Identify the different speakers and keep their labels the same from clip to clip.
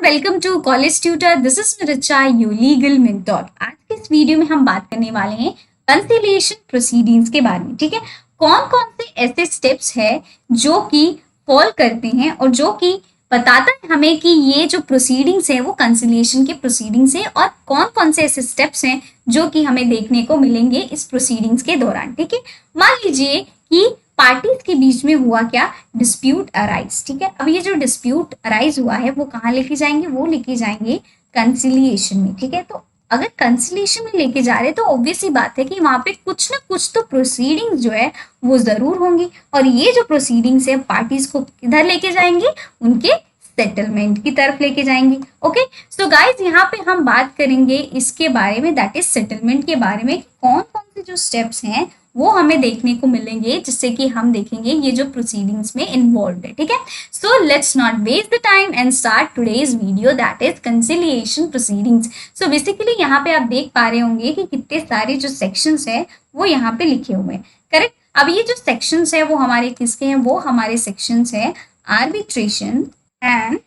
Speaker 1: Welcome to college tutor. This is Richa, your legal mentor. आज के इस वीडियो में हम बात करने वाले हैं कंसिलिएशन प्रोसीडिंग्स के बारे में। ठीक है, कौन कौन से ऐसे स्टेप्स है जो कि फॉल करते हैं और जो कि बताता है हमें कि ये जो प्रोसीडिंग्स है वो कंसिलिएशन के प्रोसीडिंग्स है, और कौन कौन से ऐसे स्टेप्स हैं जो कि हमें देखने को मिलेंगे इस प्रोसीडिंग्स के दौरान। ठीक है, मान लीजिए कि पार्टीज के बीच में हुआ क्या, डिस्प्यूट अराइज। ठीक है, अब ये जो डिस्प्यूट अराइज हुआ है वो कहाँ लेके जाएंगे, वो लेके जाएंगे कंसिलिएशन में। ठीक है, तो अगर कंसिलिएशन में लेके जा रहे हैं तो ऑब्वियस सी बात है कि वहां पे कुछ ना कुछ तो प्रोसीडिंग्स जो है वो जरूर होंगी, और ये जो प्रोसीडिंग्स है पार्टीज को किधर लेके जाएंगे, उनके सेटलमेंट की तरफ लेके जाएंगे। ओके, सो गाइज यहाँ पे हम बात करेंगे इसके बारे में, दैट इज सेटलमेंट के बारे में। कौन कौन से जो स्टेप्स हैं वो हमें देखने को मिलेंगे, जिससे कि हम देखेंगे ये जो प्रोसीडिंग्स में इन्वॉल्व है। ठीक है, so let's not waste the time and start today's video, that is conciliation proceedings. So basically यहाँ पे आप देख पा रहे होंगे कि कितने सारे जो सेक्शंस है वो यहाँ पे लिखे हुए हैं। करेक्ट, अब ये जो सेक्शंस है वो हमारे किसके हैं, वो हमारे सेक्शंस है आर्बिट्रेशन एंड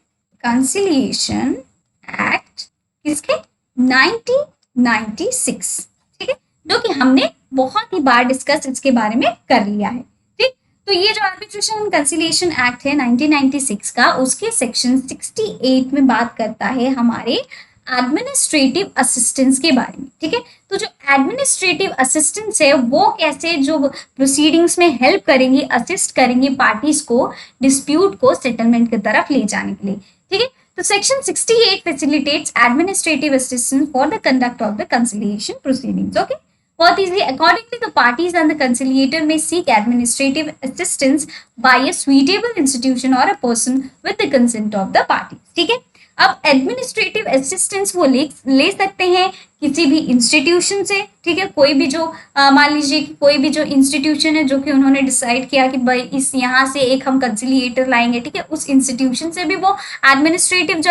Speaker 1: कंसिलिएशन एक्ट किसके, 1996। ठीक है, जो कि हमने बहुत ही बार डिस्कस इसके बारे में कर लिया है। ठीक, तो ये जो आर्बिट्रेशन एंड कंसिलिएशन एक्ट है 1996 का, उसके सेक्शन 68 में बात करता है हमारे एडमिनिस्ट्रेटिव असिस्टेंस के बारे में। ठीक है, तो जो एडमिनिस्ट्रेटिव असिस्टेंस है वो कैसे जो प्रोसीडिंग्स में हेल्प करेंगे, असिस्ट करेंगे पार्टीज को डिस्प्यूट को सेटलमेंट की तरफ ले जाने के लिए। ठीक है, तो section 68 facilitates administrative assistance for the conduct of the conciliation proceedings. Okay, बहुत easily, accordingly the parties and the conciliator may seek administrative assistance by a suitable institution or a person with the consent of the parties. ठीक है, अब administrative assistance वो ले सकते हैं किसी भी इंस्टीट्यूशन से। ठीक है, कोई भी जो मान लीजिए कि कोई भी जो इंस्टीट्यूशन है जो कि उन्होंने डिसाइड किया कि भाई इस यहाँ से एक हम कंसिलिएटर लाएंगे। ठीक है, उस इंस्टीट्यूशन से भी वो एडमिनिस्ट्रेटिव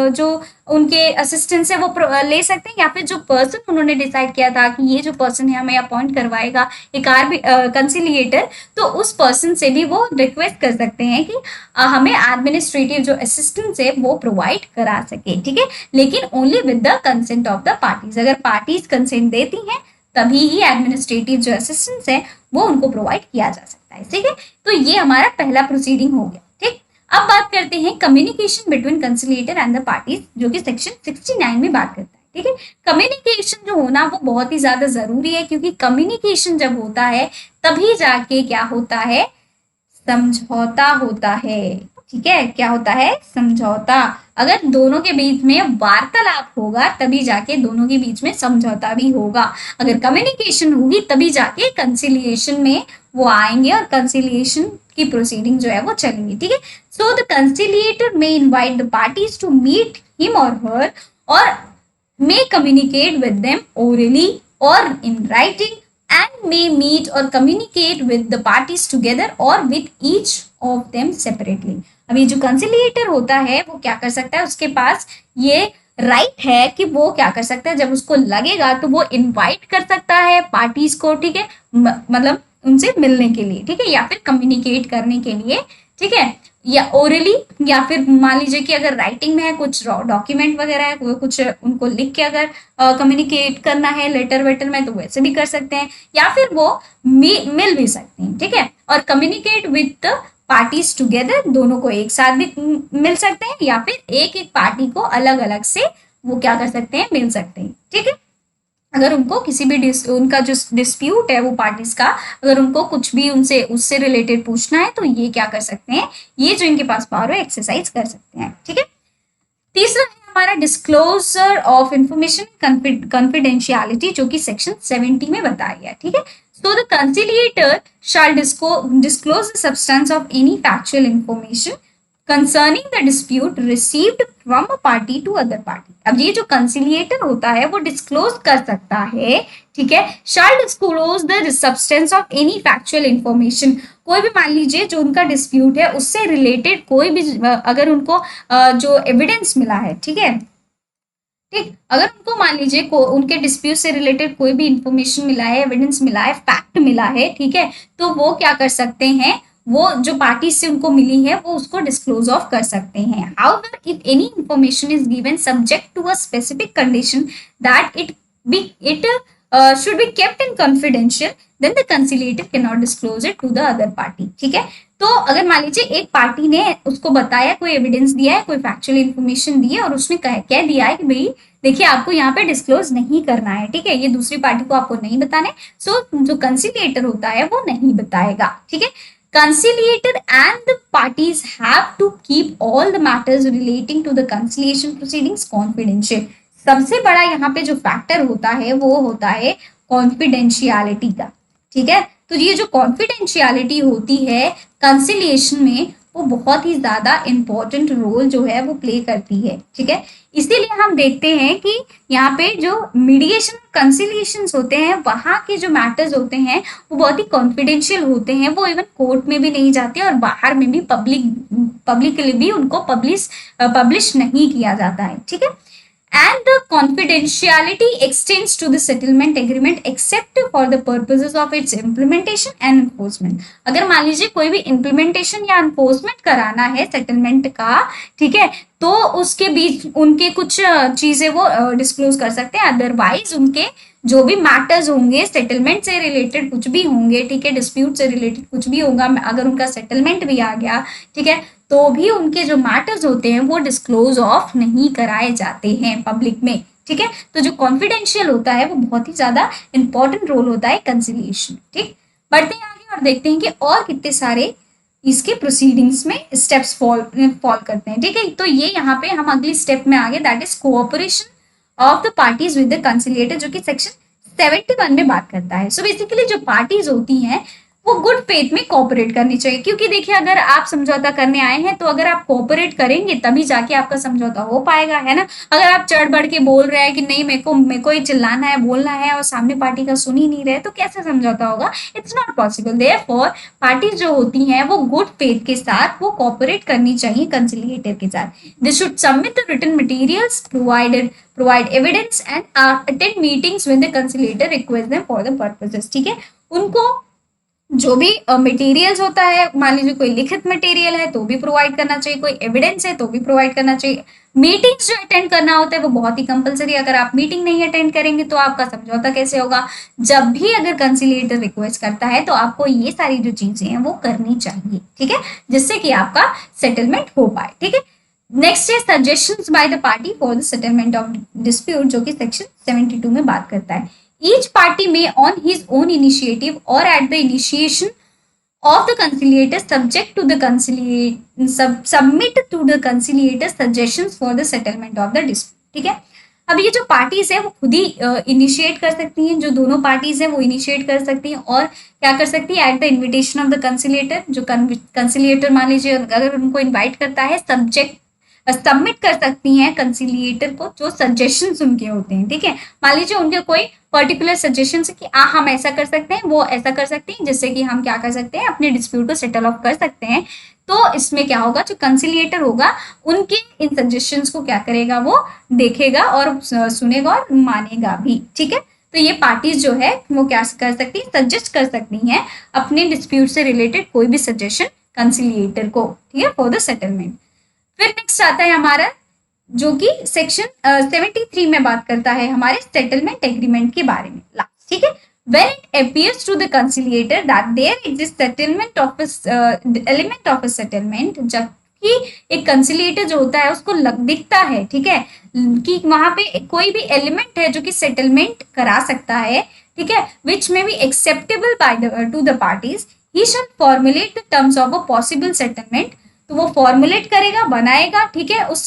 Speaker 1: जो उनके असिस्टेंस है वो ले सकते हैं, या फिर जो पर्सन उन्होंने डिसाइड किया था कि ये जो पर्सन है हमें अपॉइंट करवाएगा एक कंसिलिएटर, तो उस पर्सन से भी वो रिक्वेस्ट कर सकते हैं कि हमें एडमिनिस्ट्रेटिव जो असिस्टेंस है वो प्रोवाइड करा सके। ठीक है, लेकिन only with the consent of the parties. अगर पार्टीज कंसेंट देती हैं तभी ही एडमिनिस्ट्रेटिव जो असिस्टेंस है वो उनको प्रोवाइड किया जा सकता है। ठीक है, तो ये हमारा पहला प्रोसीडिंग हो गया। ठीक, अब बात करते हैं communication between conciliator and the parties, जो कि सेक्शन 69 में बात करता है। ठीक है, कम्युनिकेशन जो होना वो बहुत ही ज्यादा जरूरी है, क्योंकि कम्युनिकेशन जब होता है तभी जाके क्या होता है, समझौता होता है। ठीक है, क्या होता है, समझौता। अगर दोनों के बीच में वार्तालाप होगा तभी जाके दोनों के बीच में समझौता भी होगा। अगर कम्युनिकेशन होगी तभी जाके कंसिलिएशन में वो आएंगे और कंसिलिएशन की प्रोसीडिंग जो है वो चलेंगी। ठीक है, so the conciliator may invite the parties to meet him और हर, और may communicate with them orally or in writing, and may meet or communicate with the parties together or with each of them separately. अब ये जो कंसिलिएटर होता है वो क्या कर सकता है, उसके पास ये राइट है कि वो क्या कर सकता है, जब उसको लगेगा तो वो इनवाइट कर सकता है पार्टीज को। ठीक है, मतलब उनसे मिलने के लिए। ठीक है, या फिर कम्युनिकेट करने के लिए। ठीक है, या ओरली, या फिर मान लीजिए कि अगर राइटिंग में है कुछ डॉक्यूमेंट वगैरह है, कुछ उनको लिख के अगर कम्युनिकेट करना है लेटर वेटर में, तो वैसे भी कर सकते हैं, या फिर वो मिल भी सकते हैं। ठीक है, और कम्युनिकेट विद पार्टीज टुगेदर, दोनों को एक साथ भी मिल सकते हैं, या फिर एक एक पार्टी को अलग अलग से वो क्या कर सकते हैं, मिल सकते हैं। ठीक है, अगर उनको किसी भी उनका जो डिस्प्यूट है वो पार्टीज का, अगर उनको कुछ भी उनसे उससे रिलेटेड पूछना है तो ये क्या कर सकते हैं, ये जो इनके पास पावर है एक्सरसाइज कर सकते हैं। ठीक है, तीसरा है हमारा डिस्क्लोजर ऑफ इंफॉर्मेशन कॉन्फिडेंशियलिटी, जो कि सेक्शन 70 में बताया गया। ठीक है, so the conciliator shall disclose the substance of any factual information concerning the dispute received from a party to other party. अब ये जो कंसिलिएटर होता है वो डिस्क्लोज कर सकता है। ठीक है, shall disclose the substance of any factual information, कोई भी मान लीजिए जो उनका डिस्प्यूट है उससे रिलेटेड कोई भी अगर उनको जो एविडेंस मिला है। ठीक है, ठीक, अगर उनको मान लीजिए उनके डिस्प्यूट से रिलेटेड कोई भी इंफॉर्मेशन मिला है, एविडेंस मिला है, फैक्ट मिला है, ठीक है, तो वो क्या कर सकते हैं, वो जो पार्टी से उनको मिली है वो उसको डिस्क्लोज ऑफ कर सकते हैं. However if any information is given subject to a specific condition that it should be kept in confidential, then the conciliator cannot disclose it to the other party. ठीक है. तो अगर मान लीजिए एक पार्टी ने उसको बताया, कोई एविडेंस दिया है, कोई फैक्चुअल इन्फॉर्मेशन दी है और उसने कह दिया है कि भाई देखिए आपको यहाँ पे डिस्क्लोज नहीं करना है, ठीक है, ये दूसरी पार्टी को आपको नहीं बताना है, सो जो कंसिलिएटर होता है वो नहीं बताएगा. ठीक है. Conciliator and the parties have to keep all the matters relating to the conciliation proceedings confidential. सबसे बड़ा यहाँ पे जो फैक्टर होता है वो होता है कॉन्फिडेंशियलिटी का. ठीक है. तो ये जो कॉन्फिडेंशियलिटी होती है कंसिलिएशन में वो बहुत ही ज्यादा इंपॉर्टेंट रोल जो है वो प्ले करती है. ठीक है. इसीलिए हम देखते हैं कि यहाँ पे जो मीडिएशन कंसिलिएशंस होते हैं वहां के जो मैटर्स होते हैं वो बहुत ही कॉन्फिडेंशियल होते हैं. वो इवन कोर्ट में भी नहीं जाते और बाहर में भी पब्लिकली भी उनको पब्लिश नहीं किया जाता है. ठीक है. And the confidentiality extends to the settlement agreement except for the purposes of its implementation and enforcement. अगर मान लीजिए कोई भी implementation या enforcement कराना है settlement का, ठीक है, तो उसके बीच उनके कुछ चीजें वो डिस्क्लोज कर सकते हैं. अदरवाइज उनके जो भी मैटर्स होंगे सेटलमेंट से रिलेटेड कुछ भी होंगे, ठीक है, डिस्प्यूट से रिलेटेड कुछ भी होगा, अगर उनका सेटलमेंट भी आ गया, ठीक है, तो भी उनके जो मैटर्स होते हैं वो डिस्क्लोज ऑफ नहीं कराए जाते हैं पब्लिक में. ठीक है. तो जो कॉन्फिडेंशियल होता है वो बहुत ही ज्यादा इंपॉर्टेंट रोल होता है कंसिलिएशन. ठीक. बढ़ते हैं आगे और देखते हैं कि और कितने सारे इसके प्रोसीडिंग्स में स्टेप्स फॉल करते हैं. ठीक है. तो ये यहाँ पे हम अगली स्टेप में आगे, that is cooperation of the parties with the conciliator, जो कि सेक्शन 71 में बात करता है. सो बेसिकली जो पार्टीज होती हैं वो गुड फेथ में कोऑपरेट करनी चाहिए. क्योंकि देखिए अगर आप समझौता करने आए हैं तो अगर आप कोऑपरेट करेंगे तभी जाके आपका समझौता हो पाएगा, है ना. अगर आप चढ़ बढ़ के बोल रहे हैं कि नहीं मेरे को ही चिल्लाना है, बोलना है, और सामने पार्टी का सुन ही नहीं रहे, तो कैसे समझौता होगा. It's not possible. Therefore parties जो होती हैं वो गुड फेथ के साथ वो कोऑपरेट करनी चाहिए कंसिलिएटर के साथ. They should submit the written materials, provide evidence and attend meetings when the conciliator requests them for the purposes. ठीक है. उनको जो भी मटेरियल्स होता है, मान लीजिए कोई लिखित मटेरियल है तो भी प्रोवाइड करना चाहिए, कोई एविडेंस है तो भी प्रोवाइड करना चाहिए. मीटिंग्स जो अटेंड करना होता है वो बहुत ही कंपलसरी. अगर आप मीटिंग नहीं अटेंड करेंगे तो आपका समझौता कैसे होगा. जब भी अगर कंसिलिएटर रिक्वेस्ट करता है तो आपको ये सारी जो चीजें हैं वो करनी चाहिए. ठीक है. जिससे कि आपका सेटलमेंट हो पाए. ठीक है. नेक्स्ट है suggestions by the party for the settlement of dispute, जो कि सेक्शन 72 में बात करता है. Each party may on his own initiative or at the initiation of the conciliator submit to the conciliator suggestions for the settlement of the dispute. ठीक है. अब ये जो पार्टीज है वो खुद ही इनिशिएट कर सकती हैं, जो दोनों पार्टीज है वो इनिशिएट कर सकती हैं और क्या कर सकती है, at the invitation of the conciliator. जो कंसिलिएटर मान लीजिए अगर उनको इन्वाइट करता है, सबमिट कर सकती हैं कंसिलिएटर को जो सजेशंस उनके होते हैं. ठीक है. मान लीजिए उनके कोई पर्टिकुलर सजेशन है कि हम ऐसा कर सकते हैं, वो ऐसा कर सकते हैं, जिससे कि हम क्या कर सकते हैं, अपने डिस्प्यूट को सेटल ऑफ कर सकते हैं. तो इसमें क्या होगा, जो कंसिलिएटर होगा उनके इन सजेशंस को क्या करेगा, वो देखेगा और सुनेगा और मानेगा भी. ठीक है. तो ये पार्टीज जो है वो क्या कर सकती है, सजेस्ट कर सकती हैं अपने डिस्प्यूट से रिलेटेड कोई भी सजेशन कंसिलिएटर को. ठीक है. For the settlement. फिर नेक्स्ट आता है हमारा जो कि सेक्शन 73 में बात करता है हमारे सेटलमेंट एग्रीमेंट के बारे में. लास्ट. ठीक है. When it appears to the conciliator that there exists settlement of element of a settlement, जबकि एक कंसिलिएटर जो होता है उसको दिखता है, ठीक है, कि वहां पे कोई भी एलिमेंट है जो कि सेटलमेंट करा सकता है, ठीक है, which may be acceptable by to the parties, he shall formulate the terms of a possible settlement. तो वो फॉर्मुलेट करेगा, बनाएगा, ठीक है, उस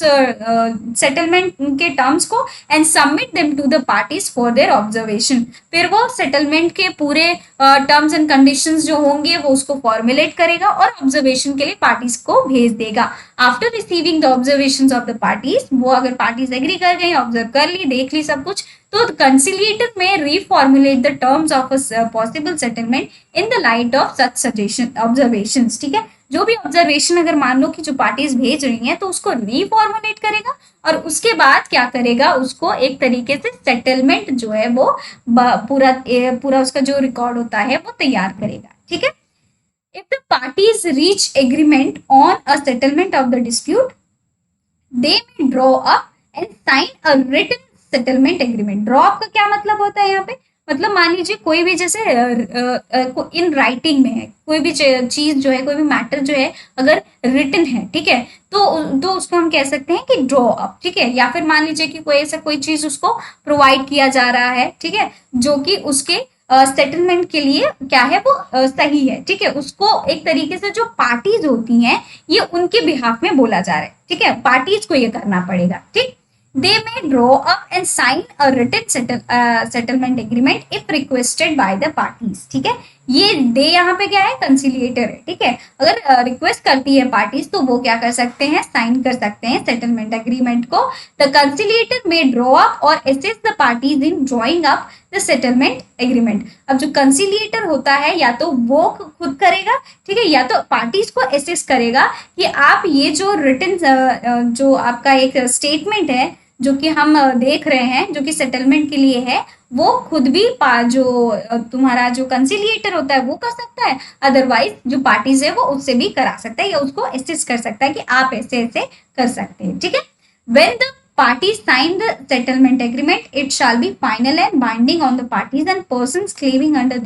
Speaker 1: सेटलमेंट के टर्म्स को and submit them to the parties for their observation. फिर वो सेटलमेंट के पूरे टर्म्स एंड कंडीशंस जो होंगे वो उसको फॉर्मुलेट करेगा और ऑब्जर्वेशन के लिए पार्टीज को भेज देगा. After receiving the observations of the parties, वो अगर पार्टीज एग्री कर गई, ऑब्जर्व कर ली, देख ली सब कुछ, तो conciliator may reformulate the terms of a possible settlement in the light of such suggestion observations. ठीक है. जो भी ऑब्जर्वेशन अगर मान लो कि जो पार्टीज भेज रही हैं तो उसको रीफॉर्मुलेट करेगा और उसके बाद क्या करेगा, उसको एक तरीके से सेटलमेंट जो है वो पूरा उसका जो रिकॉर्ड होता है वो तैयार करेगा. ठीक है. If the parties reach agreement on a settlement of the dispute, they may draw up and sign a written settlement agreement. Draw up का क्या मतलब होता है यहाँ पे? मतलब मान लीजिए कोई भी जैसे इन राइटिंग में है, कोई भी चीज जो है, कोई भी मैटर जो है अगर रिटन है, ठीक है, तो उसको हम कह सकते हैं कि ड्रॉ अप, ठीक है। या फिर मान लीजिए कि कोई ऐसा कोई चीज उसको प्रोवाइड किया जा रहा है, ठीक है, जो कि उसके सेटलमेंट के लिए क्या है वो सही है, ठीक है, उसको एक तरीके से जो पार्टीज होती हैं ये उनके बिहाफ में बोला जा रहा है, ठीक है, पार्टीज को ये करना पड़ेगा, ठीक। They may draw up and sign a written settlement agreement if requested by the parties, ठीक है। ये दे यहाँ पे क्या है, कंसिलिएटर है, ठीक है। अगर रिक्वेस्ट करती है पार्टीज तो वो क्या कर सकते हैं, साइन कर सकते हैं सेटलमेंट एग्रीमेंट को। The conciliator may draw up और assist the parties in drawing up the settlement agreement. अब जो कंसिलिएटर होता है या तो वो खुद करेगा, ठीक है, या तो पार्टीज को असिस्ट करेगा कि आप ये जो रिटन जो आपका एक स्टेटमेंट है जो कि हम देख रहे हैं, जो कि सेटलमेंट के लिए है, वो खुद भी जो तुम्हारा जो कंसिलिएटर होता है वो कर सकता है, अदरवाइज जो पार्टीज है वो उससे भी करा सकता है या उसको असिस्ट कर सकता है कि आप ऐसे ऐसे कर सकते हैं, ठीक है। When the parties sign the settlement agreement, it shall be final and binding on the parties and persons claiming under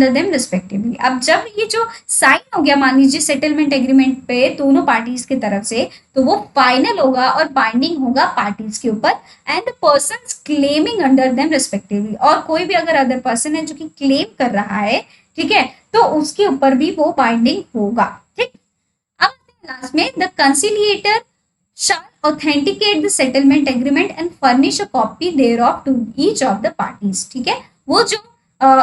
Speaker 1: them respectively. अब जब ये जो साइन हो गया मान लीजिए सेटलमेंट एग्रीमेंट पे दोनों पार्टीज की तरफ से, तो वो फाइनल होगा और बाइंडिंग होगा पार्टीज के ऊपर and the persons claiming under them respectively. और कोई भी अगर अदर पर्सन है जो कि क्लेम कर रहा है, ठीक है, तो उसके ऊपर भी वो बाइंडिंग होगा, ठीक। अब लास्ट में the कंसिलिएटर shall authenticate the settlement agreement and furnish a copy thereof to each of the parties, ठीक है। वो जो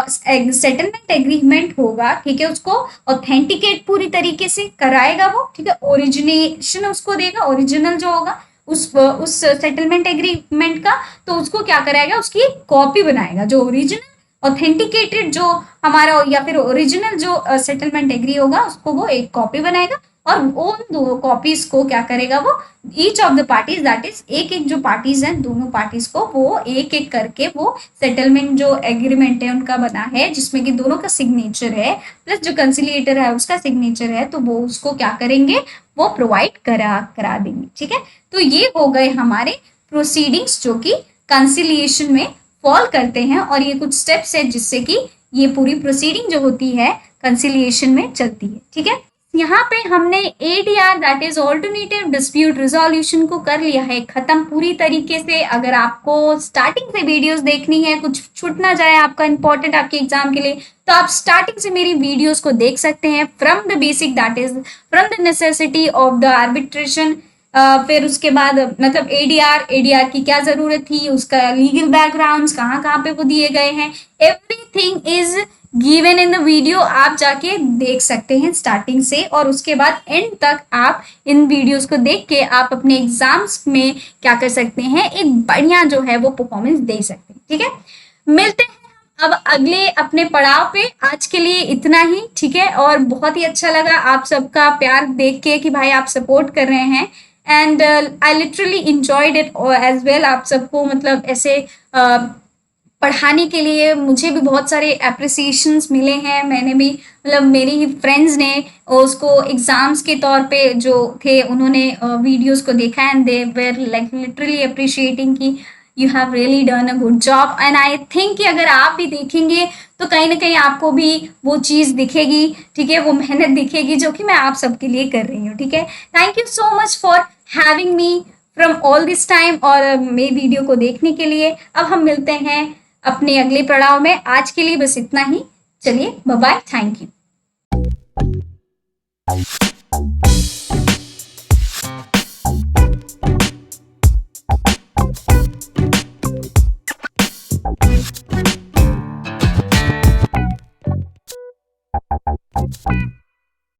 Speaker 1: सेटलमेंट एग्रीमेंट होगा, ठीक है, उसको ऑथेंटिकेट पूरी तरीके से कराएगा वो, ठीक है, ओरिजिनेशन उसको देगा, ओरिजिनल जो होगा उस सेटलमेंट एग्रीमेंट का, तो उसको क्या कराएगा, उसकी एक कॉपी बनाएगा, जो ओरिजिनल ऑथेंटिकेटेड जो हमारा या फिर ओरिजिनल जो सेटलमेंट एग्री होगा उसको वो एक कॉपी बनाएगा और उन दो कॉपीज को क्या करेगा वो, each of the parties that is एक एक जो पार्टीज हैं दोनों पार्टीज को वो एक एक करके वो सेटलमेंट जो एग्रीमेंट है उनका बना है जिसमें कि दोनों का सिग्नेचर है प्लस जो कंसिलिएटर है उसका सिग्नेचर है, तो वो उसको क्या करेंगे, वो प्रोवाइड करा देंगे, ठीक है। तो ये हो गए हमारे प्रोसीडिंग्स जो कि कंसिलिएशन में फॉल करते हैं और ये कुछ स्टेप्स है जिससे कि ये पूरी प्रोसीडिंग जो होती है कंसिलिएशन में चलती है, ठीक है। यहाँ पे हमने ADR that is alternative dispute resolution को कर लिया है खत्म पूरी तरीके से। अगर आपको स्टार्टिंग से वीडियोस देखनी है, कुछ छूट ना जाए आपका इंपॉर्टेंट आपके एग्जाम के लिए, तो आप स्टार्टिंग से मेरी वीडियोस को देख सकते हैं from the basic that is from the necessity of the arbitration, फिर उसके बाद मतलब ADR की क्या जरूरत थी, उसका लीगल बैकग्राउंड कहाँ कहाँ पे वो दिए गए हैं, everything is given in the video. आप जाके देख सकते हैं स्टार्टिंग से और उसके बाद एंड तक आप इन वीडियोस को देख के आप अपने एग्जाम्स में क्या कर सकते हैं, एक बढ़िया जो है वो परफॉर्मेंस दे सकते हैं, ठीक है। मिलते हैं अब अगले अपने पड़ाव पे, आज के लिए इतना ही, ठीक है। और बहुत ही अच्छा लगा आप सबका प्यार देख के कि भाई आप सपोर्ट कर रहे हैं and I literally enjoyed it as well. आप सबको मतलब ऐसे पढ़ाने के लिए मुझे भी बहुत सारे अप्रिसिएशंस मिले हैं, मैंने भी मतलब मेरी ही फ्रेंड्स ने उसको एग्जाम्स के तौर पे जो थे उन्होंने वीडियोस को देखा and they were like literally appreciating कि you have really done a good job and I think कि अगर आप भी देखेंगे तो कहीं ना कहीं आपको भी वो चीज़ दिखेगी, ठीक है, वो मेहनत दिखेगी जो कि मैं आप सबके लिए कर रही हूँ, ठीक है। Thank you so much for having me from all this time और मेरी वीडियो को देखने के लिए। अब हम मिलते हैं अपने अगले पड़ाव में, आज के लिए बस इतना ही, चलिए बाय बाय, थैंक यू।